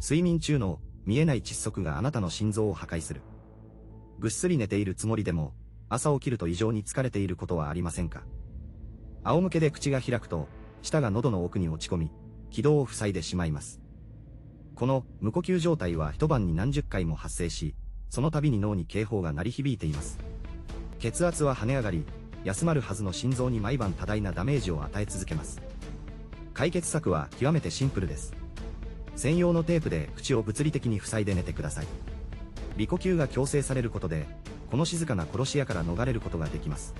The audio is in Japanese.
睡眠中の見えない窒息があなたの心臓を破壊する。ぐっすり寝ているつもりでも、朝起きると異常に疲れていることはありませんか？仰向けで口が開くと、舌が喉の奥に落ち込み、気道を塞いでしまいます。この無呼吸状態は一晩に何十回も発生し、その度に脳に警報が鳴り響いています。血圧は跳ね上がり、休まるはずの心臓に毎晩多大なダメージを与え続けます。解決策は極めてシンプルです。専用のテープで口を物理的に塞いで寝てください。微呼吸が強制されることで、この静かな殺し屋から逃れることができます。